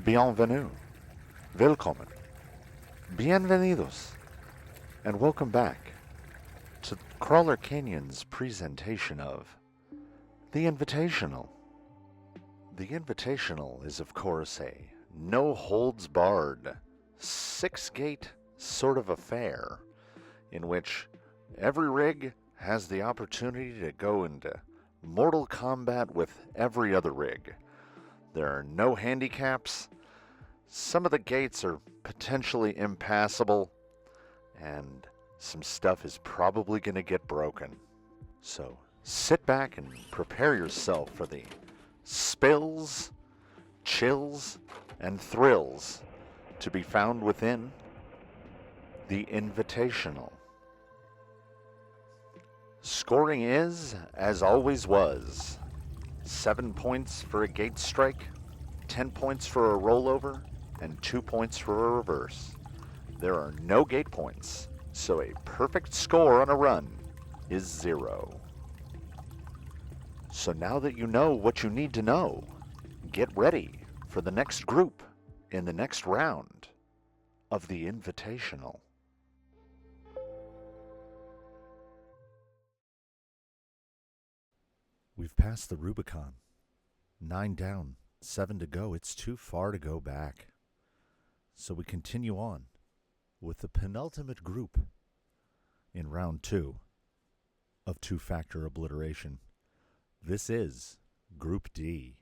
Bienvenue, willkommen, bienvenidos, and welcome back to Crawler Canyon's presentation of the Invitational. The Invitational is, of course, a no-holds-barred, six-gate sort of affair in which every rig has the opportunity to go into mortal combat with every other rig. There are no handicaps. Some of the gates are potentially impassable, and some stuff is probably going to get broken. So sit back and prepare yourself for the spills, chills, and thrills to be found within the Invitational. Scoring is, as always was, 7 points for a gate strike, 10 points for a rollover, and 2 points for a reverse. There are no gate points, so a perfect score on a run is 0. So now that you know what you need to know, get ready for the next group in the next round of the Invitational. We've passed the Rubicon. 9 down, 7 to go. It's too far to go back. So we continue on with the penultimate group in round 2 of Two-Factor Obliteration. This is Group D.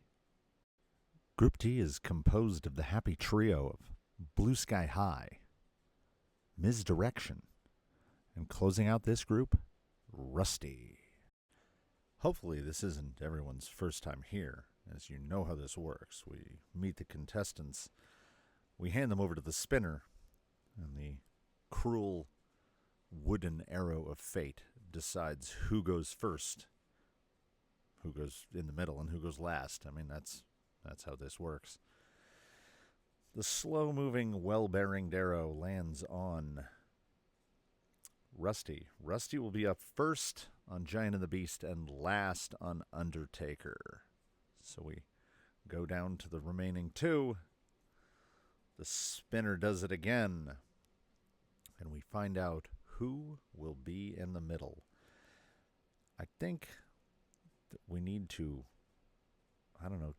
Group D is composed of the happy trio of Blue Sky High, Misdirection, and closing out this group, Rusty. Hopefully this isn't everyone's first time here, as you know how this works. We meet the contestants, we hand them over to the spinner, and the cruel wooden arrow of fate decides who goes first, who goes in the middle, and who goes last. I mean, that's how this works. The slow-moving, well-bearing arrow lands on Rusty. Rusty will be up first on Giant and the Beast and last on Undertaker. So we go down to the remaining 2. The spinner does it again. And we find out who will be in the middle. I think that we need to,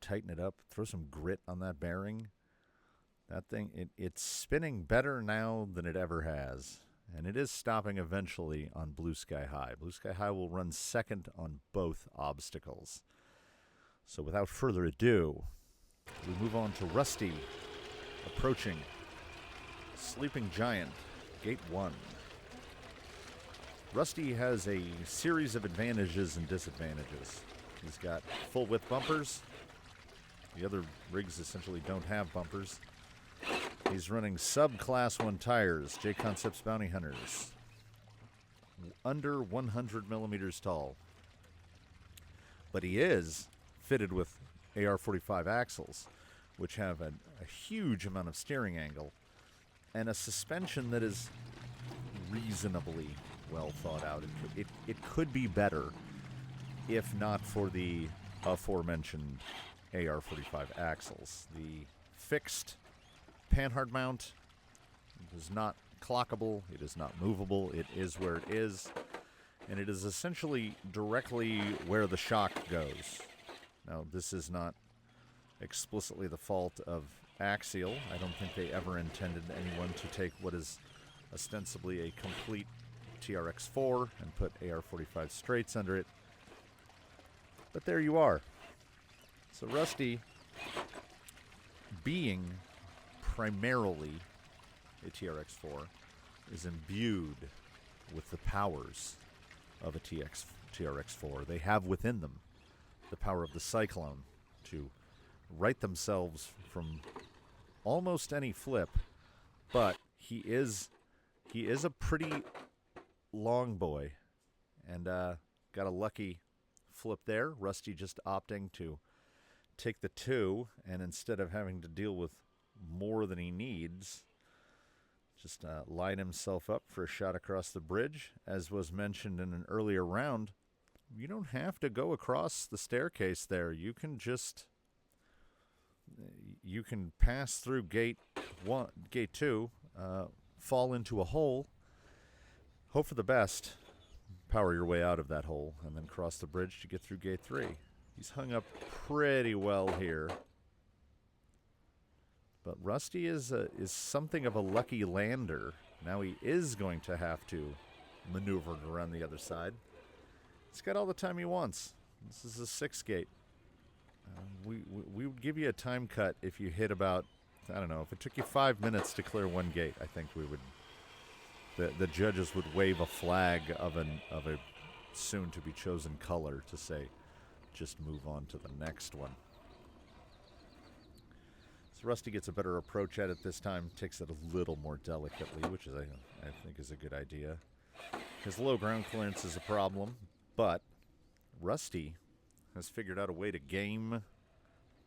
tighten it up, throw some grit on that bearing. That thing, it's spinning better now than it ever has. And it is stopping eventually on Blue Sky High. Blue Sky High will run second on both obstacles. So without further ado, we move on to Rusty, approaching Sleeping Giant, Gate 1. Rusty has a series of advantages and disadvantages. He's got full width bumpers. The other rigs essentially don't have bumpers. He's running sub-Class 1 tires, JConcepts Bounty Hunters, under 100 millimeters tall. But he is fitted with AR-45 axles, which have a huge amount of steering angle, and a suspension that is reasonably well thought out. It could be better if not for the aforementioned AR-45 axles. The fixed panhard mount is not clockable, it is not movable, it is where it is, and it is essentially directly where the shock goes. Now, this is not explicitly the fault of Axial. I don't think they ever intended anyone to take what is ostensibly a complete TRX-4 and put AR-45 straights under it. But there you are. So Rusty, being primarily a TRX-4, is imbued with the powers of a TRX-4. They have within them the power of the Cyclone to right themselves from almost any flip, but he is a pretty long boy, and got a lucky flip there. Rusty just opting to take the 2, and instead of having to deal with more than he needs, just line himself up for a shot across the bridge. As was mentioned in an earlier round, you don't have to go across the staircase there. You can just you can pass through gate 2, fall into a hole, hope for the best, power your way out of that hole, and then cross the bridge to get through gate 3. He's hung up pretty well here. But Rusty is something of a lucky lander. Now he is going to have to maneuver around the other side. He's got all the time he wants. This is a 6 gate. We would give you a time cut if you hit about, I don't know, if it took you 5 minutes to clear 1 gate, I think we would, the judges would wave a flag of a soon-to-be chosen color to say, just move on to the next one. So Rusty gets a better approach at it this time, takes it a little more delicately, which is I think is a good idea. His low ground clearance is a problem, but Rusty has figured out a way to game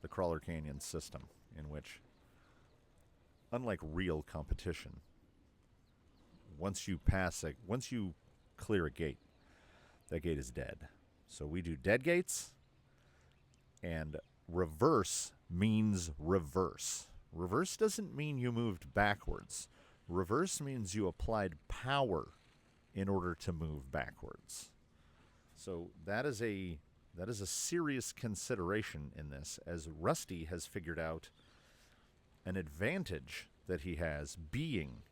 the Crawler Canyon system, in which, unlike real competition, once you clear a gate, that gate is dead. So we do dead gates, and reverse means reverse. Reverse doesn't mean you moved backwards. Reverse means you applied power in order to move backwards. So that is a serious consideration in this, as Rusty has figured out an advantage that he has being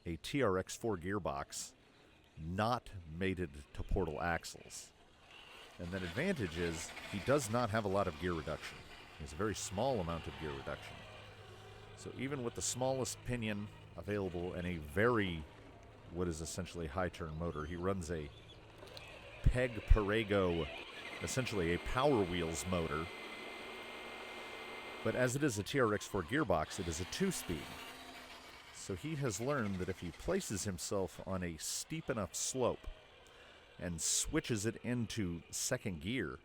a TRX-4 gearbox not mated to portal axles. And that advantage is he does not have a lot of gear reduction. He has a very small amount of gear reduction. So even with the smallest pinion available and a very, what is essentially high-turn motor, he runs a Peg Perego, essentially a Power Wheels motor. But as it is a TRX-4 gearbox, it is a 2-speed. So he has learned that if he places himself on a steep enough slope and switches it into second gear,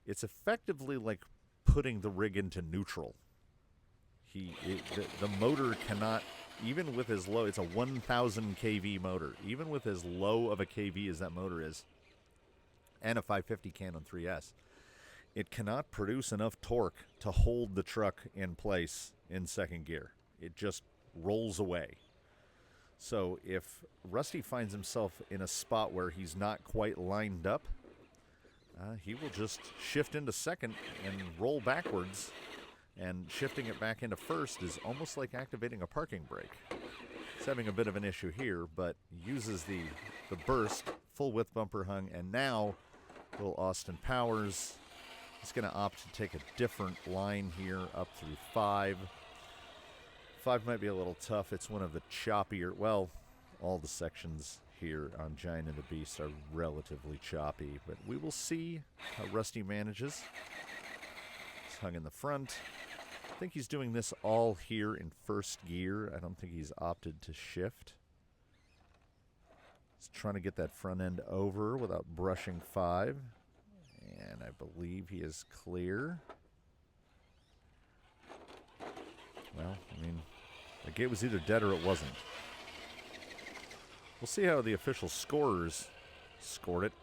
it's effectively like putting the rig into neutral. The motor cannot, even with as low, it's a 1,000 kV motor, even with as low of a kV as that motor is, and a 550 Canon 3S, it cannot produce enough torque to hold the truck in place in second gear. It just rolls away. So if Rusty finds himself in a spot where he's not quite lined up, he will just shift into second and roll backwards, and shifting it back into first is almost like activating a parking brake. He's having a bit of an issue here, but uses the burst, full width bumper hung, and now little Austin Powers. He's going to opt to take a different line here up through 5. 5 might be a little tough. It's one of the choppier, well, all the sections here on Giant and the Beast are relatively choppy, but we will see how Rusty manages. He's hung in the front. I think he's doing this all here in first gear. I don't think he's opted to shift. He's trying to get that front end over without brushing 5, and I believe he is clear. Well, I mean, the gate was either dead or it wasn't. We'll see how the official scorers scored it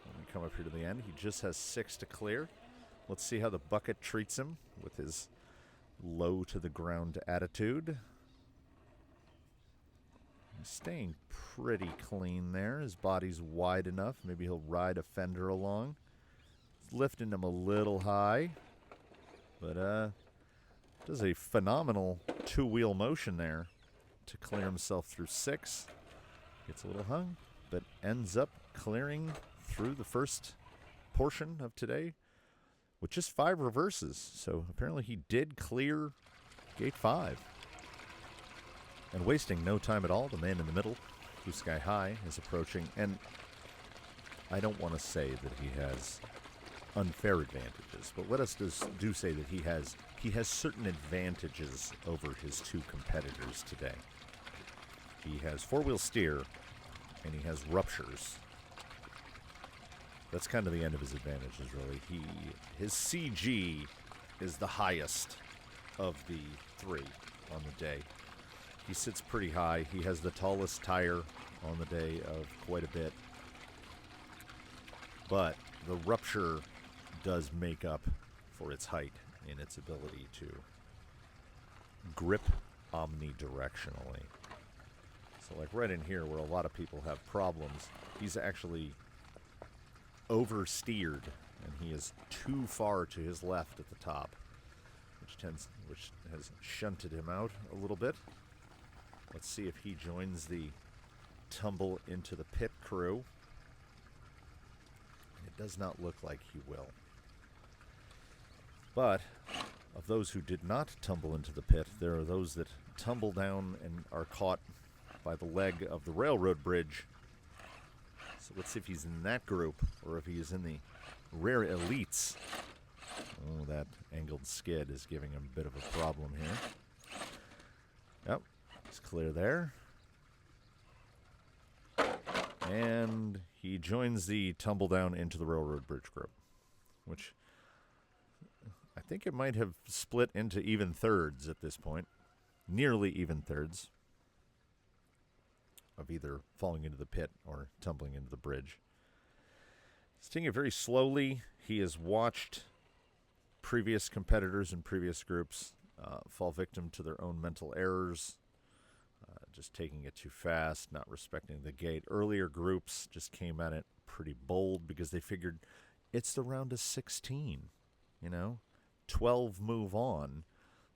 when we come up here to the end. He just has 6 to clear. Let's see how the bucket treats him with his low-to-the-ground attitude. He's staying pretty clean there. His body's wide enough. Maybe he'll ride a fender along. It's lifting him a little high, but does a phenomenal 2-wheel motion there to clear himself through 6. Gets a little hung, but ends up clearing through the first portion of today with just 5 reverses. So apparently he did clear gate 5. And wasting no time at all, the man in the middle, Blue Sky High, is approaching. And I don't want to say that he has unfair advantages, but let us do say that he has certain advantages over his 2 competitors today. He has 4-wheel steer, and he has Ruptures. That's kind of the end of his advantages, really. His CG is the highest of the 3 on the day. He sits pretty high. He has the tallest tire on the day of quite a bit. But the Rupture does make up for its height in its ability to grip omnidirectionally. So like right in here where a lot of people have problems, he's actually oversteered, and he is too far to his left at the top, which has shunted him out a little bit. Let's see if he joins the tumble into the pit crew. It does not look like he will. But of those who did not tumble into the pit, there are those that tumble down and are caught by the leg of the railroad bridge. So let's see if he's in that group or if he is in the rare elites. Oh, that angled skid is giving him a bit of a problem here. Yep, he's clear there. And he joins the tumble down into the railroad bridge group, which I think it might have split into even thirds at this point. Nearly even thirds of either falling into the pit or tumbling into the bridge. He's taking it very slowly. He has watched previous competitors in previous groups fall victim to their own mental errors, just taking it too fast, not respecting the gate. Earlier groups just came at it pretty bold because they figured it's the round of 16, 12 move on.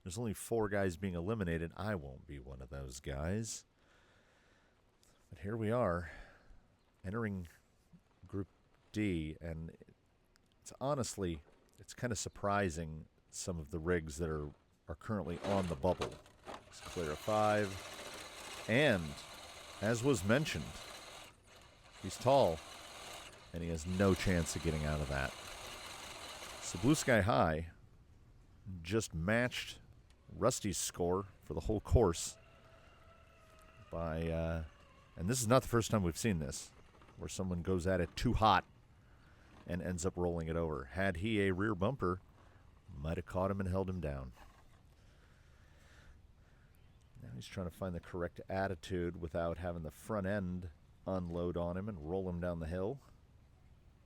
There's only 4 guys being eliminated. I won't be one of those guys. But here we are, entering Group D, and it's honestly, it's kind of surprising some of the rigs that are currently on the bubble. It's clear of 5, and as was mentioned, he's tall, and he has no chance of getting out of that. So Blue Sky High just matched Rusty's score for the whole course by... and this is not the first time we've seen this, where someone goes at it too hot and ends up rolling it over. Had he a rear bumper, might have caught him and held him down. Now he's trying to find the correct attitude without having the front end unload on him and roll him down the hill.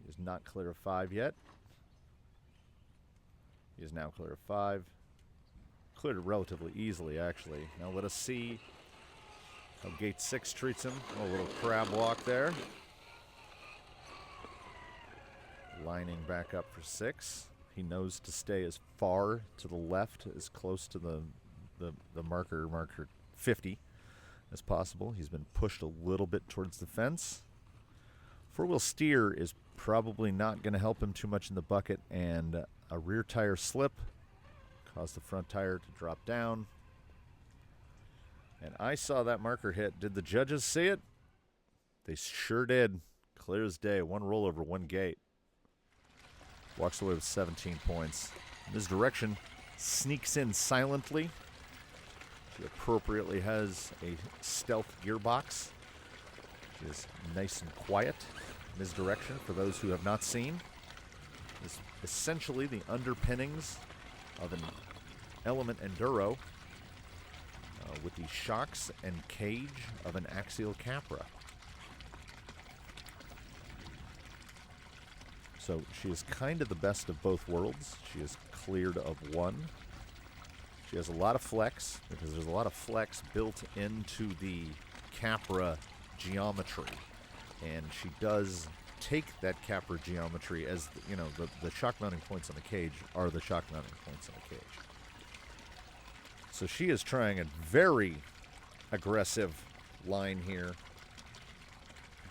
He is not clear of 5 yet. He is now clear of 5. Cleared it relatively easily, actually. Now let us see how Gate 6 treats him. A little crab walk there. Lining back up for 6. He knows to stay as far to the left, as close to the marker 50 as possible. He's been pushed a little bit towards the fence. Four-wheel steer is probably not going to help him too much in the bucket, and a rear tire slip caused the front tire to drop down. And I saw that marker hit. Did the judges see it? They sure did. Clear as day. 1 rollover, 1 gate. Walks away with 17 points. Misdirection sneaks in silently. She appropriately has a stealth gearbox. She is nice and quiet. Misdirection, for those who have not seen, is essentially the underpinnings of an Element Enduro with the shocks and cage of an axial Capra. So she is kind of the best of both worlds. She is cleared of 1. She has a lot of flex, because there's a lot of flex built into the Capra geometry. And she does take that Capra geometry as, the shock mounting points on the cage are the shock mounting points on the cage. So she is trying a very aggressive line here.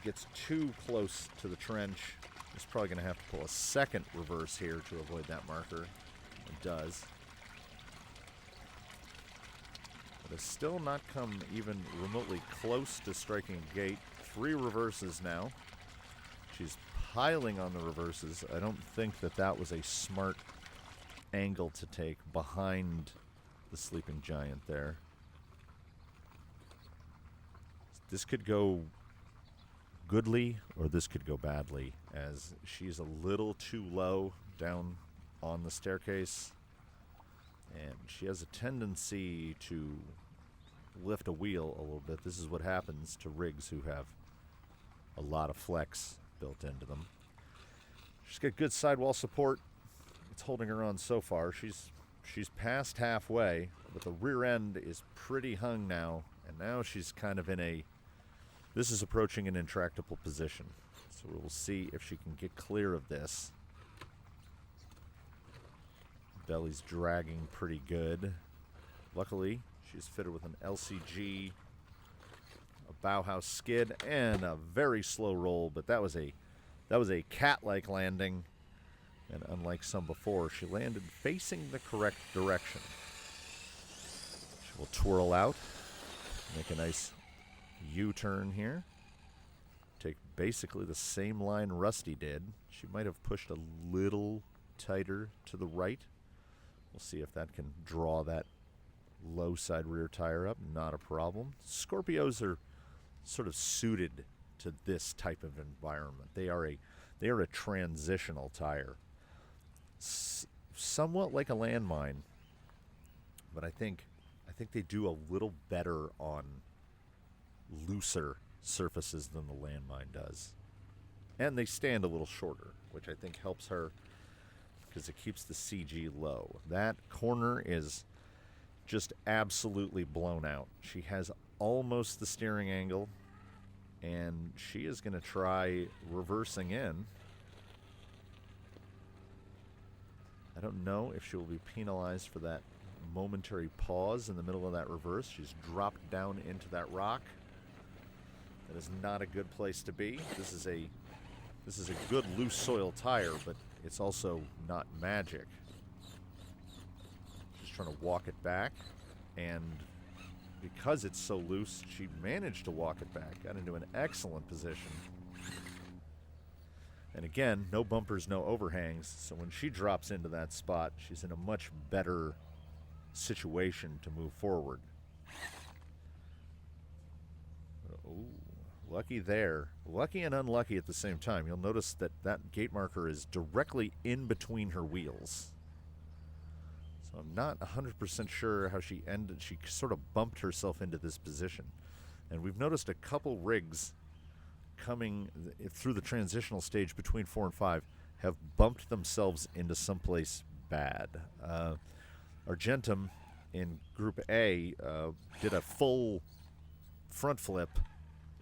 Gets too close to the trench. He's probably going to have to pull a second reverse here to avoid that marker. It does. But has still not come even remotely close to striking a gate. 3 reverses now. She's piling on the reverses. I don't think that was a smart angle to take behind the sleeping giant there. This could go goodly, or this could go badly, as she's a little too low down on the staircase, and she has a tendency to lift a wheel a little bit. This is what happens to rigs who have a lot of flex built into them. She's got good sidewall support. It's holding her on so far. She's she's past halfway, but the rear end is pretty hung now, and now she's kind of in a, this is approaching an intractable position. So we'll see if she can get clear of this. Belly's dragging pretty good. Luckily, she's fitted with an LCG, a Bauhaus skid, and a very slow roll, but that was a cat-like landing. And unlike some before, she landed facing the correct direction. She will twirl out, make a nice U-turn here. Take basically the same line Rusty did. She might have pushed a little tighter to the right. We'll see if that can draw that low side rear tire up. Not a problem. Scorpios are sort of suited to this type of environment. They are a transitional tire. Somewhat like a landmine, but I think they do a little better on looser surfaces than the landmine does, and they stand a little shorter, which I think helps her because it keeps the CG low. That corner is just absolutely blown out. She has almost the steering angle, and she is going to try reversing in. I don't know if she will be penalized for that momentary pause in the middle of that reverse. She's dropped down into that rock. That is not a good place to be. This is a good loose soil tire, but it's also not magic. She's trying to walk it back, and because it's so loose, she managed to walk it back. Got into an excellent position. And again, no bumpers, no overhangs. So when she drops into that spot, she's in a much better situation to move forward. Ooh, lucky there. Lucky and unlucky at the same time. You'll notice that that gate marker is directly in between her wheels. So I'm not 100% sure how she ended. She sort of bumped herself into this position. And we've noticed a couple rigs coming through the transitional stage between 4 and 5 have bumped themselves into someplace bad. Argentum in Group A did a full front flip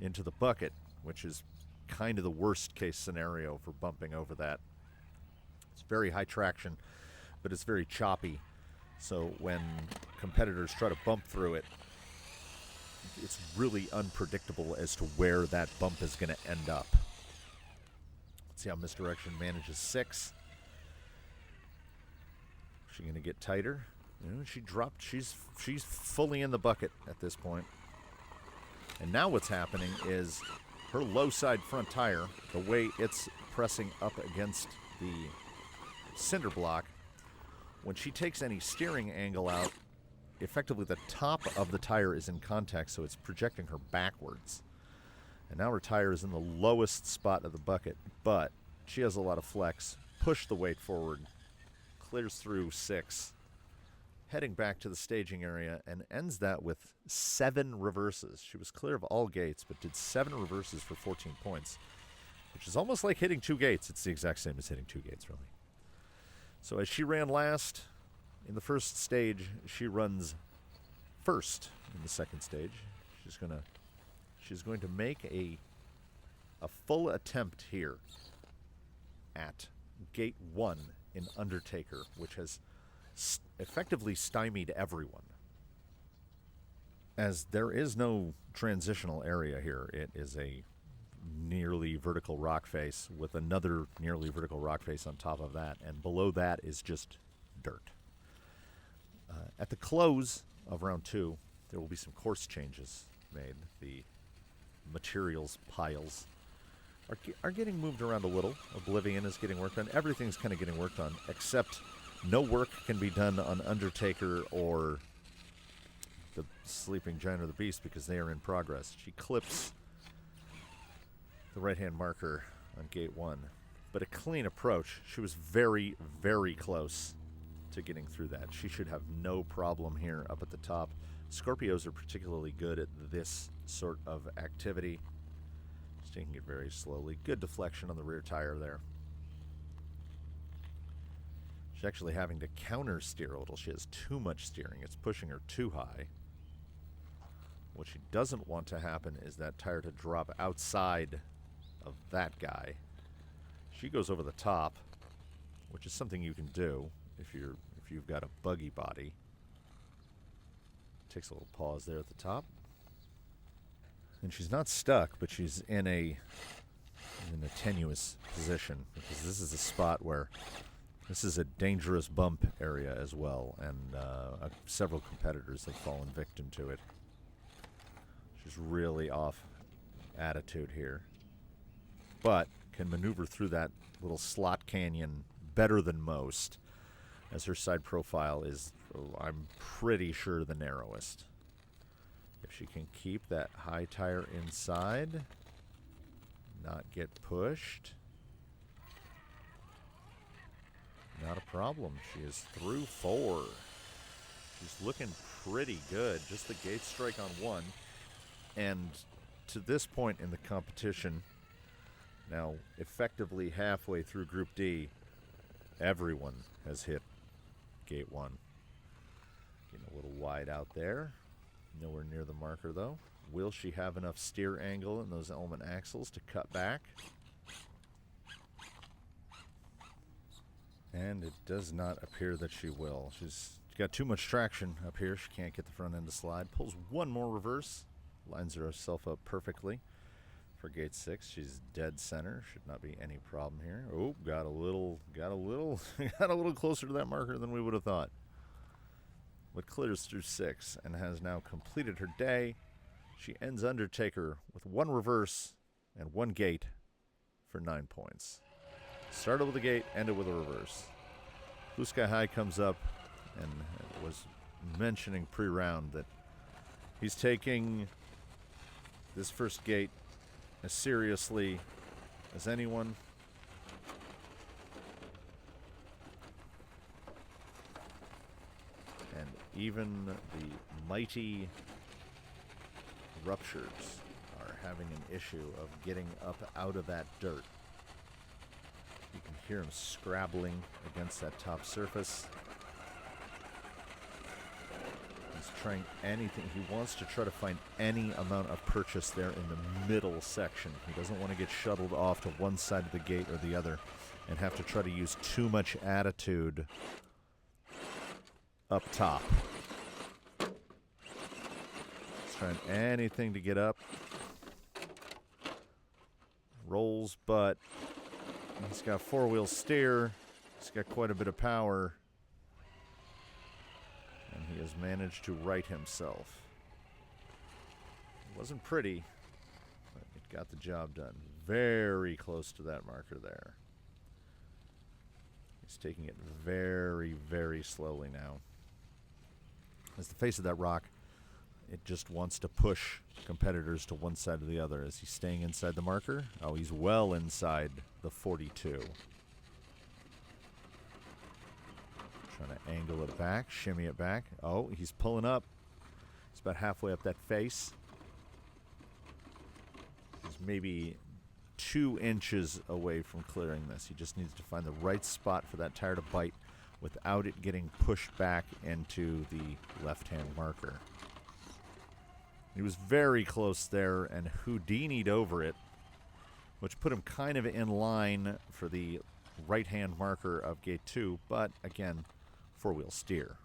into the bucket, which is kind of the worst case scenario for bumping over that. It's very high traction, but it's very choppy. So when competitors try to bump through it, it's really unpredictable as to where that bump is going to end up. Let's see how Misdirection manages 6. Is she going to get tighter? You know, she dropped. She's fully in the bucket at this point. And now what's happening is her low side front tire, the way it's pressing up against the cinder block, when she takes any steering angle out, effectively the top of the tire is in contact, so it's projecting her backwards. And now her tire is in the lowest spot of the bucket, but she has a lot of flex. Push the weight forward, clears through 6, heading back to the staging area, and ends that with 7 reverses. She was clear of all gates, but did 7 reverses for 14 points, which is almost like hitting 2 gates. It's the exact same as hitting 2 gates, really. So as she ran last in the first stage, she runs first in the second stage. She's going to make a full attempt here at gate 1 in Undertaker, which has effectively stymied everyone. As there is no transitional area here, it is a nearly vertical rock face with another nearly vertical rock face on top of that, and below that is just dirt. At the close of round 2, there will be some course changes made. The materials piles are getting moved around a little. Oblivion is getting worked on. Everything's kind of getting worked on, except no work can be done on Undertaker or the Sleeping Giant or the Beast because they are in progress. She clips the right-hand marker on gate 1, but a clean approach. She was very, very close to getting through that. She should have no problem here up at the top. Scorpios are particularly good at this sort of activity. Just taking it very slowly. Good deflection on the rear tire there. She's actually having to counter steer a little. She has too much steering. It's pushing her too high. What she doesn't want to happen is that tire to drop outside of that guy. She goes over the top, which is something you can do if you've got a buggy body. Takes a little pause there at the top. And she's not stuck, but she's in a tenuous position, because this is a spot where this is a dangerous bump area as well, and several competitors have fallen victim to it. She's really off attitude here, but can maneuver through that little slot canyon better than most, as her side profile is, I'm pretty sure, the narrowest. If she can keep that high tire inside, not get pushed, not a problem. She is through 4. She's looking pretty good. Just the gate strike on 1. And to this point in the competition, now effectively halfway through Group D, everyone has hit gate 1. Getting a little wide out there. Nowhere near the marker, though. Will she have enough steer angle in those element axles to cut back? And it does not appear that she will. She's got too much traction up here. She can't get the front end to slide. Pulls one more reverse. Lines herself up perfectly for gate 6. She's dead center. Should not be any problem here. Oh, got a little closer to that marker than we would have thought. But clears through 6 and has now completed her day. She ends Undertaker with 1 reverse and 1 gate for 9 points. Started with a gate, ended with a reverse. Blue Sky High comes up and was mentioning pre-round that he's taking this first gate as seriously as anyone. And even the mighty Ruptures are having an issue of getting up out of that dirt. You can hear him scrabbling against that top surface. He's trying anything. He wants to try to find any amount of purchase there in the middle section. He doesn't want to get shuttled off to one side of the gate or the other and have to try to use too much attitude up top. He's trying anything to get up. Rolls, but he's got 4-wheel steer. He's got quite a bit of power. And he has managed to right himself. It wasn't pretty, but it got the job done. Very close to that marker there. He's taking it very, very slowly now. As the face of that rock, it just wants to push competitors to one side or the other. Is he staying inside the marker? Oh, he's well inside the 42. Trying to angle it back, shimmy it back. Oh, he's pulling up. He's about halfway up that face. He's maybe 2 inches away from clearing this. He just needs to find the right spot for that tire to bite without it getting pushed back into the left-hand marker. He was very close there and Houdini'd over it, which put him kind of in line for the right-hand marker of gate 2, but again, 4-wheel steer.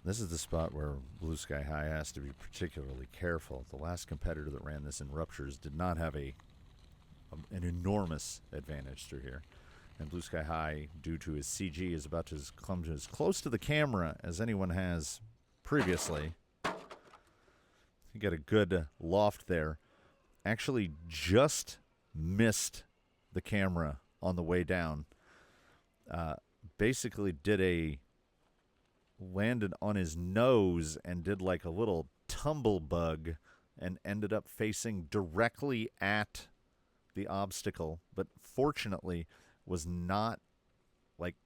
This is the spot where Blue Sky High has to be particularly careful. The last competitor that ran this in Ruptures did not have an enormous advantage through here. And Blue Sky High, due to his CG, is about to come as close to the camera as anyone has previously. He got a good loft there. Actually just missed the camera on the way down. Basically landed on his nose and did like a little tumble bug and ended up facing directly at the obstacle, but fortunately was not like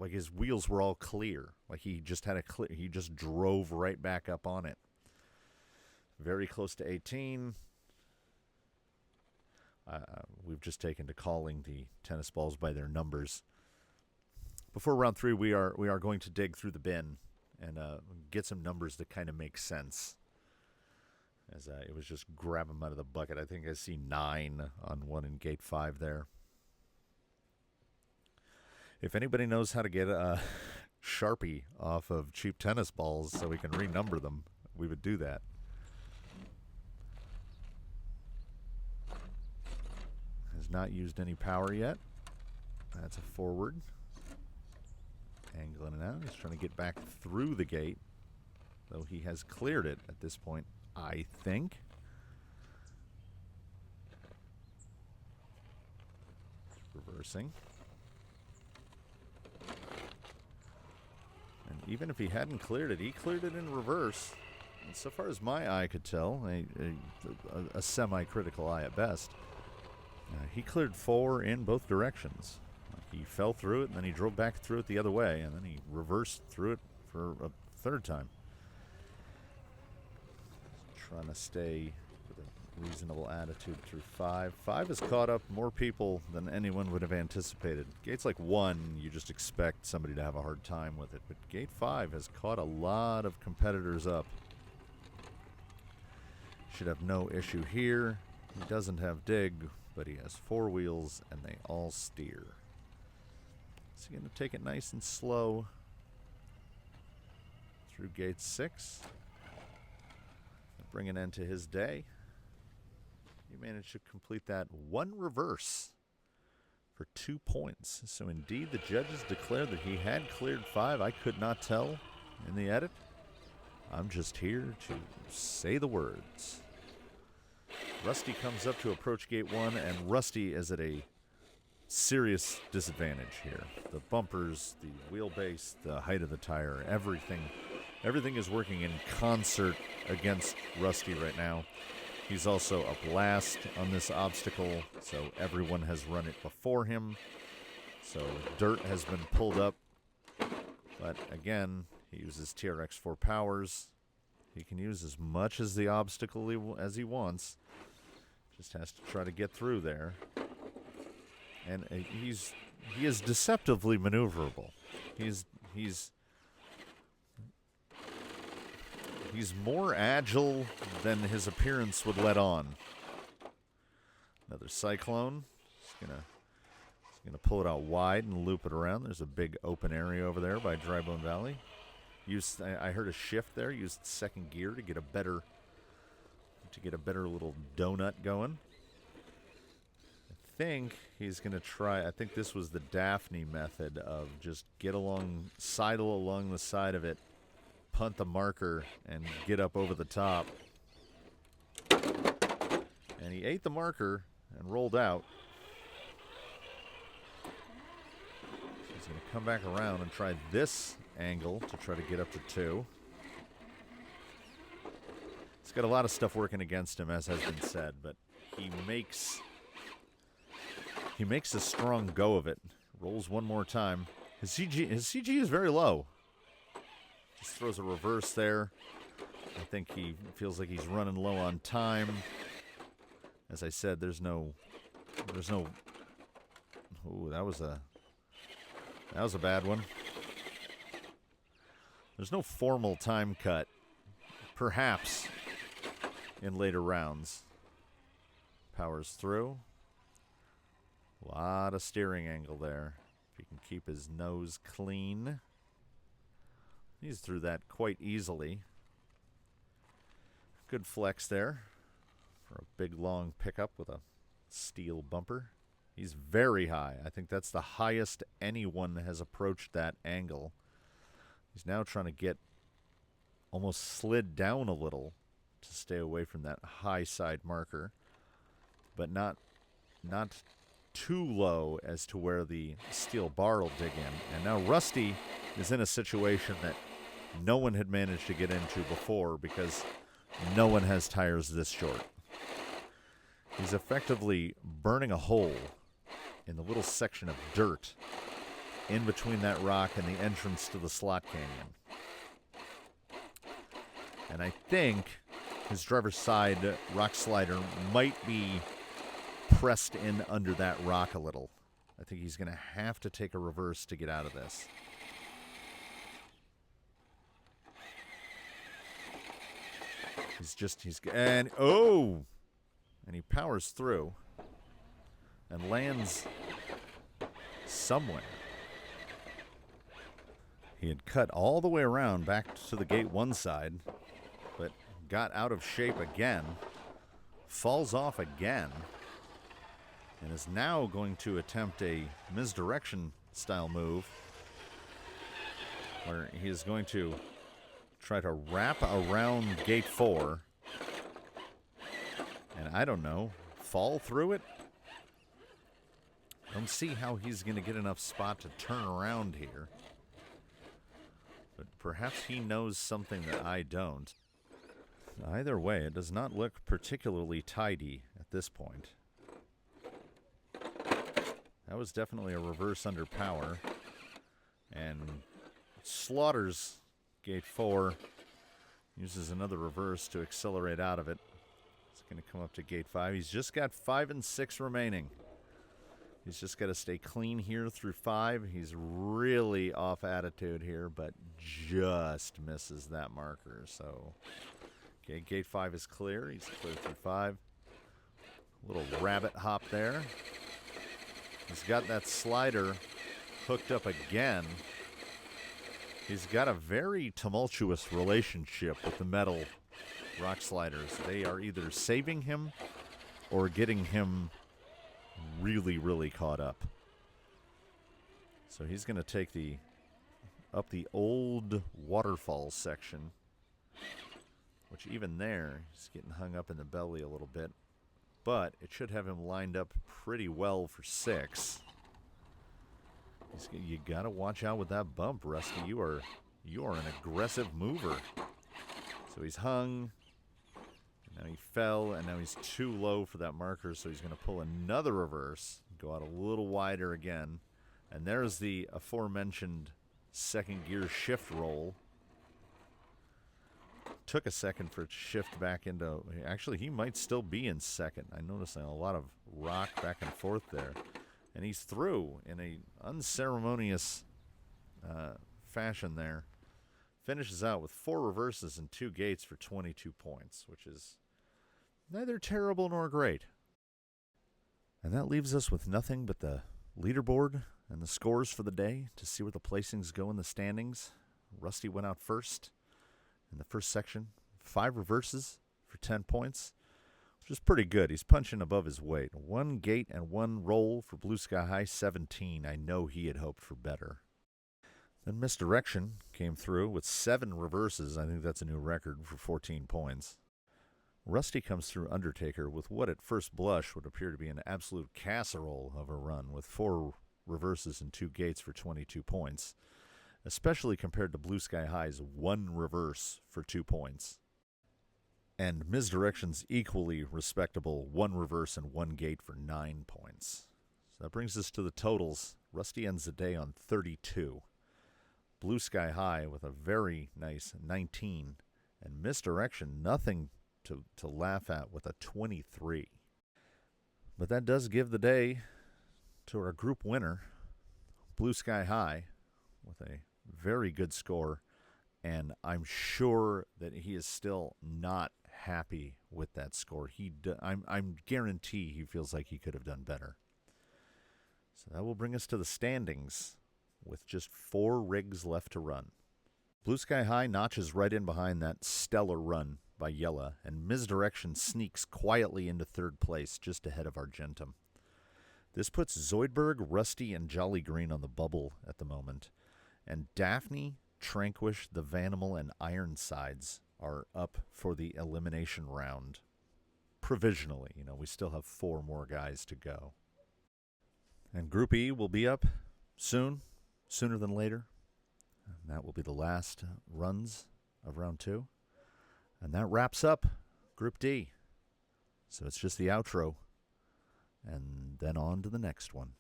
his wheels were all clear. Like he just had he just drove right back up on it. Very close to 18. We've just taken to calling the tennis balls by their numbers. before round 3, we are going to dig through the bin and get some numbers that kind of make sense. As it was just grab them out of the bucket. I think I see 9 on one in gate 5 there. If anybody knows how to get a Sharpie off of cheap tennis balls so we can renumber them, we would do that. Has not used any power yet. That's a forward. Angling it out. He's trying to get back through the gate, though he has cleared it at this point, I think. Reversing. And even if he hadn't cleared it, he cleared it in reverse. And so far as my eye could tell, a semi-critical eye at best, he cleared 4 in both directions. He fell through it, and then he drove back through it the other way, and then he reversed through it for a 3rd time. Trying to stay with a reasonable attitude through 5. 5 has caught up more people than anyone would have anticipated. Gates like 1, you just expect somebody to have a hard time with it, but gate 5 has caught a lot of competitors up. Should have no issue here. He doesn't have dig, but he has 4 wheels, and they all steer. Is he going to take it nice and slow through gate 6? Bring an end to his day. He managed to complete that 1 reverse for 2 points. So indeed, the judges declared that he had cleared 5. I could not tell in the edit. I'm just here to say the words. Rusty comes up to approach gate 1, and Rusty is at a serious disadvantage here. The bumpers, the wheelbase, the height of the tire, everything is working in concert against Rusty right now. He's also up last on this obstacle, so everyone has run it before him. So dirt has been pulled up, but again, he uses TRX-4 powers. He can use as much as the obstacle as he wants. Just has to try to get through there. And he is deceptively maneuverable. He's more agile than his appearance would let on. Another cyclone. He's gonna pull it out wide and loop it around. There's a big open area over there by Drybone Valley. I heard a shift there. Used 2nd gear to get a better little donut going. I think he's going to try, I think this was the Daphne method of just sidle along the side of it, punt the marker, and get up over the top. And he ate the marker and rolled out. So he's going to come back around and try this angle to try to get up to 2. He's got a lot of stuff working against him, as has been said, but he makes a strong go of it. Rolls one more time. His CG is very low. Just throws a reverse there. I think he feels like he's running low on time. As I said, there's no. Ooh, that was a bad one. There's no formal time cut. Perhaps in later rounds. Powers through. A lot of steering angle there. If he can keep his nose clean. He's through that quite easily. Good flex there for a big long pickup with a steel bumper. He's very high. I think that's the highest anyone has approached that angle. He's now trying to get almost slid down a little to stay away from that high side marker, but not too low as to where the steel bar will dig in. And now Rusty is in a situation that no one had managed to get into before because no one has tires this short. He's effectively burning a hole in the little section of dirt in between that rock and the entrance to the slot canyon. And I think his driver's side rock slider might be pressed in under that rock a little. I think he's going to have to take a reverse to get out of this. And he powers through and lands somewhere. He had cut all the way around back to the gate one side, but got out of shape again, falls off again, and is now going to attempt a misdirection style move where he is going to try to wrap around gate 4 and, I don't know, fall through it? I don't see how he's going to get enough spot to turn around here. But perhaps he knows something that I don't. Either way, it does not look particularly tidy at this point. That was definitely a reverse under power. And slaughters gate 4. Uses another reverse to accelerate out of it. It's going to come up to gate 5. He's just got 5 and 6 remaining. He's just got to stay clean here through 5. He's really off attitude here, but just misses that marker. So, okay, gate 5 is clear. He's clear through 5. Little rabbit hop there. He's got that slider hooked up again. He's got a very tumultuous relationship with the metal rock sliders. They are either saving him or getting him really, really caught up. So he's going to take up the old waterfall section, which even there, he's getting hung up in the belly a little bit. But it should have him lined up pretty well for 6. You got to watch out with that bump, Rusty. You are an aggressive mover. So he's hung. Now he fell, and now he's too low for that marker, so he's going to pull another reverse, go out a little wider again. And there's the aforementioned second gear shift roll. Took a second for it to shift back into... Actually, he might still be in second. I noticed a lot of rock back and forth there. And he's through in a unceremonious fashion there. Finishes out with 4 reverses and 2 gates for 22 points, which is neither terrible nor great. And that leaves us with nothing but the leaderboard and the scores for the day to see where the placings go in the standings. Rusty went out first in the first section. 5 reverses for 10 points, which is pretty good. He's punching above his weight. 1 gate and 1 roll for Blue Sky High, 17. I know he had hoped for better. Then Misdirection came through with 7 reverses. I think that's a new record for 14 points. Rusty comes through Undertaker with what at first blush would appear to be an absolute casserole of a run with 4 reverses and 2 gates for 22 points, especially compared to Blue Sky High's 1 reverse for 2 points. And Misdirection's equally respectable 1 reverse and 1 gate for 9 points. So that brings us to the totals. Rusty ends the day on 32. Blue Sky High with a very nice 19. And Misdirection, nothing to laugh at with a 23. But that does give the day to our group winner, Blue Sky High, with a very good score. And I'm sure that he is still not happy with that score. I'm guarantee he feels like he could have done better. So that will bring us to the standings with just 4 rigs left to run. Blue Sky High notches right in behind that stellar run by Yella, and Misdirection sneaks quietly into 3rd place just ahead of Argentum. This puts Zoidberg, Rusty, and Jolly Green on the bubble at the moment, and Daphne, Tranquish, the Vanimal, and Ironsides are up for the elimination round. Provisionally, we still have 4 more guys to go. And Group E will be up soon, sooner than later. And that will be the last runs of round 2. And that wraps up Group D. So it's just the outro, and then on to the next one.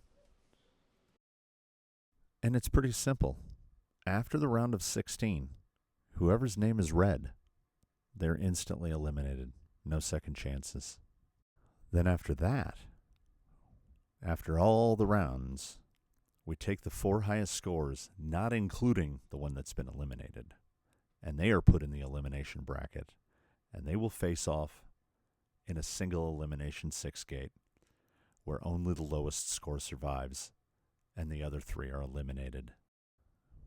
And it's pretty simple. After the round of 16, whoever's name is red, they're instantly eliminated. No second chances. Then after that, After all the rounds, we take the 4 highest scores, not including the one that's been eliminated, and they are put in the elimination bracket, and they will face off in a single elimination 6-gate, where only the lowest score survives, and the other 3 are eliminated.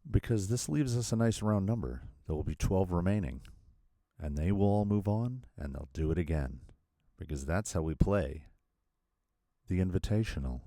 Because this leaves us a nice round number. There will be 12 remaining, and they will all move on, and they'll do it again, because that's how we play the Invitational.